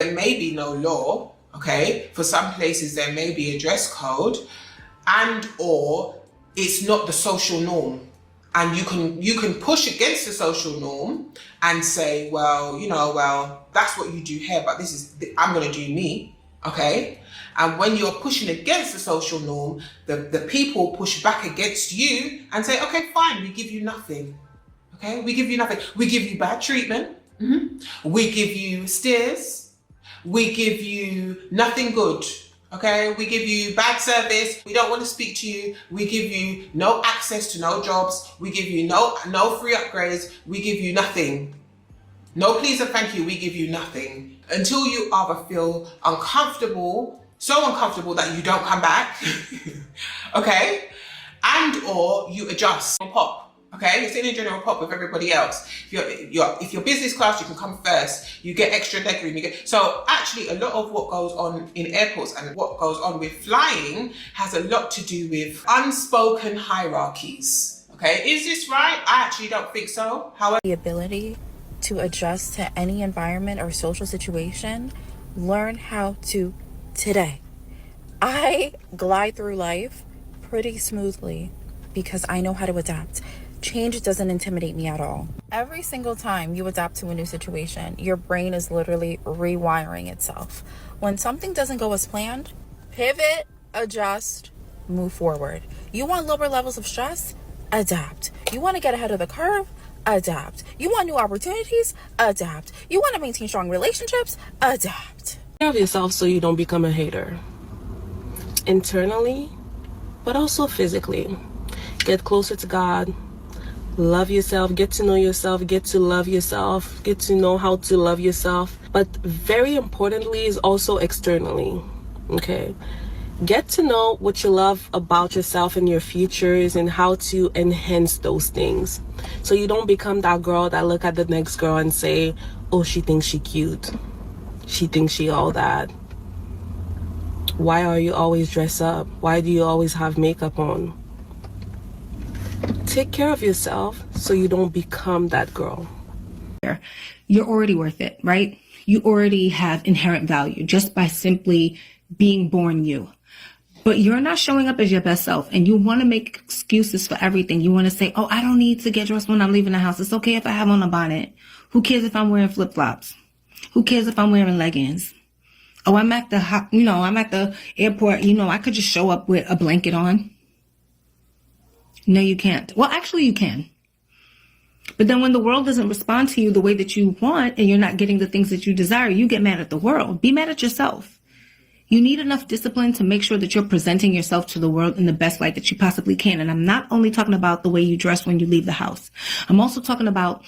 There may be no law, okay? For some places there may be a dress code, and or it's not the social norm. And you can push against the social norm and say, well, that's what you do here, but I'm gonna do me, okay? And when you're pushing against the social norm, the people push back against you and say, okay, fine, we give you nothing. Okay, we give you nothing. We give you bad treatment. We give you stares. We give you nothing good. Okay, we give you bad service. We don't want to speak to you. We give you no access to no jobs. We give you no free upgrades. We give you nothing. No please and thank you. We give you nothing until you either feel uncomfortable, so uncomfortable that you don't come back. Okay, and or you adjust and pop. Okay, you're sitting in general pop with everybody else. If you're business class, you can come first. You get extra legroom. So actually, a lot of what goes on in airports and what goes on with flying has a lot to do with unspoken hierarchies. Okay, is this right? I actually don't think so. However, the ability to adjust to any environment or social situation, learn how to today. I glide through life pretty smoothly because I know how to adapt. Change doesn't intimidate me at all. Every single time you adapt to a new situation, your brain is literally rewiring itself. When something doesn't go as planned, pivot, adjust, move forward. You want lower levels of stress? Adapt. You want to get ahead of the curve? Adapt. You want new opportunities? Adapt. You want to maintain strong relationships? Adapt. Take care of yourself so you don't become a hater. Internally, but also physically. Get closer to God. Love yourself, get to know yourself, get to love yourself, get to know how to love yourself. But very importantly is also externally, okay? Get to know what you love about yourself and your futures and how to enhance those things. So you don't become that girl that look at the next girl and say, oh, she thinks she cute. She thinks she all that. Why are you always dressed up? Why do you always have makeup on? Take care of yourself so you don't become that girl. You're already worth it, right? You already have inherent value just by simply being born you. But you're not showing up as your best self, and you want to make excuses for everything. You want to say, oh, I don't need to get dressed when I'm leaving the house. It's okay if I have on a bonnet. Who cares if I'm wearing flip-flops? Who cares if I'm wearing leggings? Oh, I'm at the airport. I could just show up with a blanket on. No, you can't. Well, actually, you can. But then when the world doesn't respond to you the way that you want and you're not getting the things that you desire, you get mad at the world. Be mad at yourself. You need enough discipline to make sure that you're presenting yourself to the world in the best light that you possibly can. And I'm not only talking about the way you dress when you leave the house. I'm also talking about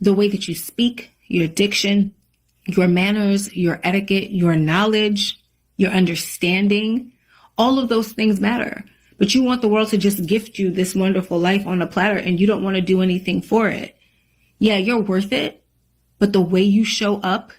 the way that you speak, your diction, your manners, your etiquette, your knowledge, your understanding. All of those things matter. But you want the world to just gift you this wonderful life on a platter and you don't want to do anything for it. Yeah, you're worth it, but the way you show up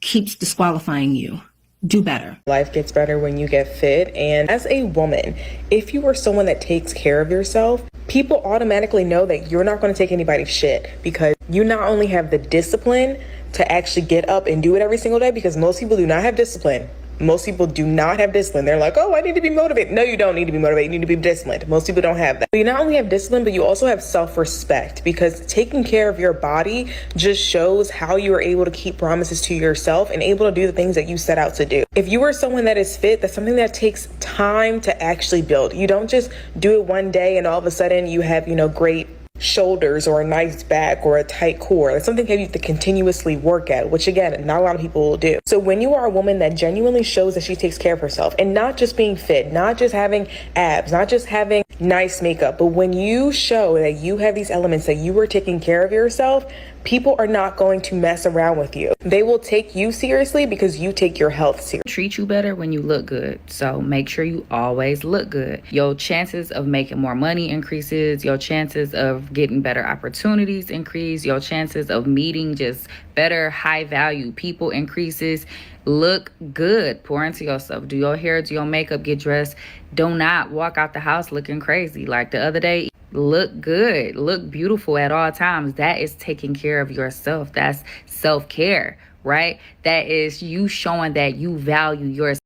keeps disqualifying you. Do better. Life gets better when you get fit. And as a woman, if you are someone that takes care of yourself, people automatically know that you're not going to take anybody's shit because you not only have the discipline to actually get up and do it every single day, because most people do not have discipline. Most people do not have discipline. They're like, oh, I need to be motivated. No, you don't need to be motivated. You need to be disciplined. Most people don't have that. You not only have discipline, but you also have self-respect, because taking care of your body just shows how you are able to keep promises to yourself and able to do the things that you set out to do. If you are someone that is fit, that's something that takes time to actually build. You don't just do it one day and all of a sudden you have, great shoulders or a nice back or a tight core. That's something that you have to continuously work at, which again, not a lot of people will do. So when you are a woman that genuinely shows that she takes care of herself and not just being fit, not just having abs, not just having nice makeup, but when you show that you have these elements, that you are taking care of yourself, people are not going to mess around with you. They will take you seriously because you take your health seriously. Treat you better when you look good. So make sure you always look good. Your chances of making more money increases. Your chances of getting better opportunities increase. Your chances of meeting just better high value people increases. Look good. Pour into yourself. Do your hair, do your makeup, get dressed. Do not walk out the house looking crazy. Like the other day, look good, look beautiful at all times. That is taking care of yourself. That's self-care. right? That is you showing that you value yourself.